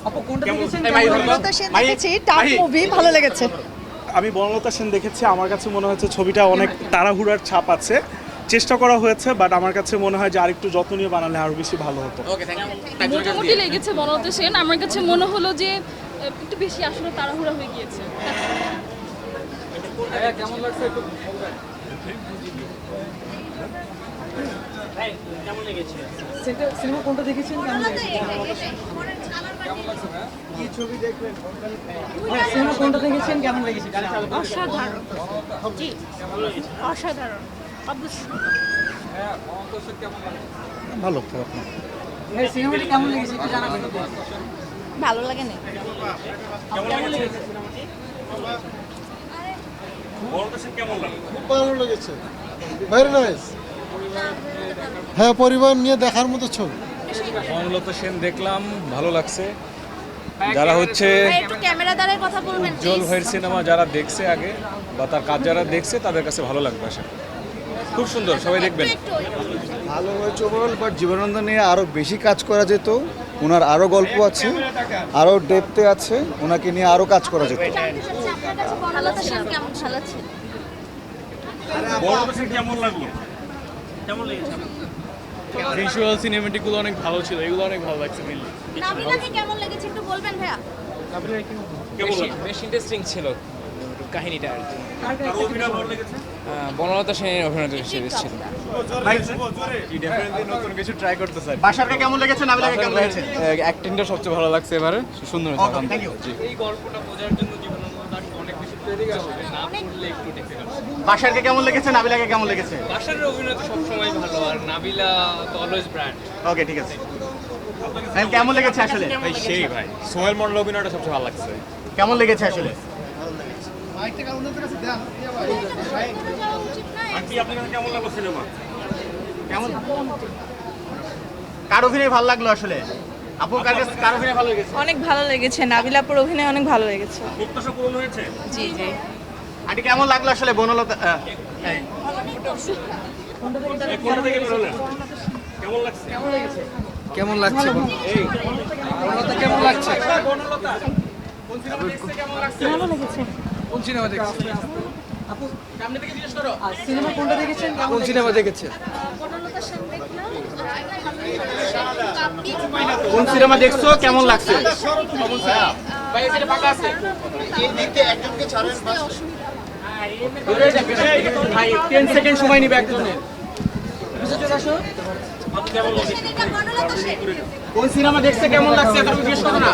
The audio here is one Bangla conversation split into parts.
আপু কোনটা দেখেছেন? বনলতা সেন দেখেছি, টাফ মুভি, ভালো লেগেছে। আমি বনলতা সেন দেখেছি, আমার কাছে মনে হচ্ছে ছবিটা অনেক তাড়াহুড়ার ছাপ আছে, চেষ্টা করা হয়েছে, বাট আমার কাছে মনে হয় যে আরেকটু যত্ন নিয়ে বানালে আরো বেশি ভালো হতো। মোটামুটি লেগেছে বনলতা সেন, আমার কাছে মনে হলো যে একটু বেশি আসলে তাড়াহুড়া হয়ে গিয়েছে। কেমন লাগছে একটু কেমন লেগেছে? সিনেমা কোনটা দেখেছেন? কেমন লেগেছে? কি ছবি দেখবেন? সিনেমা কোনটা দেখেছেন? কেমন লেগেছে? অসাধারণ, জি অসাধারণ, অবশ্যই ভালো তো আপনার সিনেমাটি কেমন লেগেছে একটু জানাবেন। ভালো লাগে না। ভালো লেগেছে, ভেরি নাইস। হ্যাঁ, পরিবার নিয়ে দেখার মতো ছবি। বনলতা সেন দেখলাম, ভালো লাগছে। যারা হচ্ছে একটু ক্যামেরা দ্বারাই কথা বলবেন উজ্জ্বল ভাইয়ের সিনেমা যারা দেখছে আগে বা তার কাজ যারা দেখছে তাদের কাছে ভালো লাগবে আশা করি। খুব সুন্দর, সবাই দেখবেন। ভালো হয়েছে ওভারঅল, বাট জীবনানন্দ নিয়ে আরও বেশি কাজ করা যেত। ওনার আরও গল্প আছে, আরও ডেপথে আছে, ওনাকে নিয়ে আরও কাজ করা যেত। বনলতা সেন কেমন চালাচ্ছে? কেমন লাগলো? কেমন লেগেছে? ভিজুয়াল সিনেমেটিকগুলো অনেক ভালো ছিল, এগুলো অনেক ভালো লাগছে মেনলি। নাবিলাকে কেমন লেগেছে একটু বলবেন ভাইয়া? বেশ ইন্টারেস্টিং ছিল কাহিনীটা আর কি। আর অভিনয় ভালো লেগেছে? বনলতা সেনের অভিনয় সিরিজ ছিল। নতুন কিছু ট্রাই করতে চাই। বাসারকে কেমন লেগেছে? নাবিলাকে কেমন লেগেছে? অ্যাক্টিংটা সবচেয়ে ভালো লাগছে এবারে, সুন্দর হয়েছে। Thank you. এই গল্পটা বোঝার জন্য জীবনানন্দ অনেক বেশি তৈরি আছে, না পড়লে একটু ডিফিকাল্ট। বাসারকে কেমন লেগেছে? নাবিলাকে কেমন লেগেছে? বাসারের অভিনয় তো সবসময় ভালো, আর নাবিলা তো অলওয়েজ ব্র্যান্ড। ওকে, ঠিক আছে। ভাই কেমন লেগেছে আসলে? ভাই সেই ভাই সোহেল মন্ডল অভিনয়টা সবচেয়ে ভালো লাগছে। কেমন লেগেছে আসলে? আন্টি আপনার কাছে কেমন লাগলো সিনেমা? কেমন? কার অভিনয় ভালো লাগলো আসলে? আপুর কার অভিনয় ভালো লেগেছে? অনেক ভালো লেগেছে, নাবিলাপুর অভিনয় অনেক ভালো লেগেছে। প্রত্যাশা পূরণ হয়েছে? জি জি। আন্টি কেমন লাগলো আসলে বনলতা? কোনটা থেকে বের হলেন? কেমন লাগছে? কেমন লাগছে? বনলতা কেমন লাগছে? ভালো লেগেছে। কোন সিনেমা দেখছেন? আপু সামনে থেকে জিজ্ঞেস করো। সিনেমা কোনটা দেখেছেন? কোন সিনেমা দেখেছেন? বনলতা সেন দেখলাম। কোন সিনেমা দেখছো? কেমন লাগছে? ভাই এখানে ফাঁকা আছে। ভাই 10 সেকেন্ড সময় নিবে একজনের। কোন সিনেমা দেখছে? কেমন লাগছে? এখন জিজ্ঞেস করো না।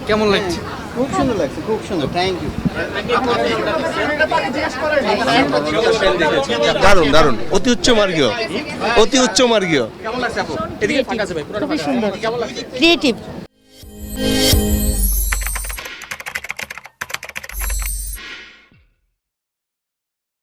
কেমন লাগছে? খুব সুন্দর লাগছে, খুব সুন্দর, থ্যাংক ইউ। দারুণ দারুণ, অতি উচ্চ মার্গীয়, অতি উচ্চ মার্গীয়। কেমন লাগছে আপু? এদিকে ফাঁকা আছে ভাই, পুরোটা ফাঁকা। কেমন লাগছে? ক্রিয়েটিভ।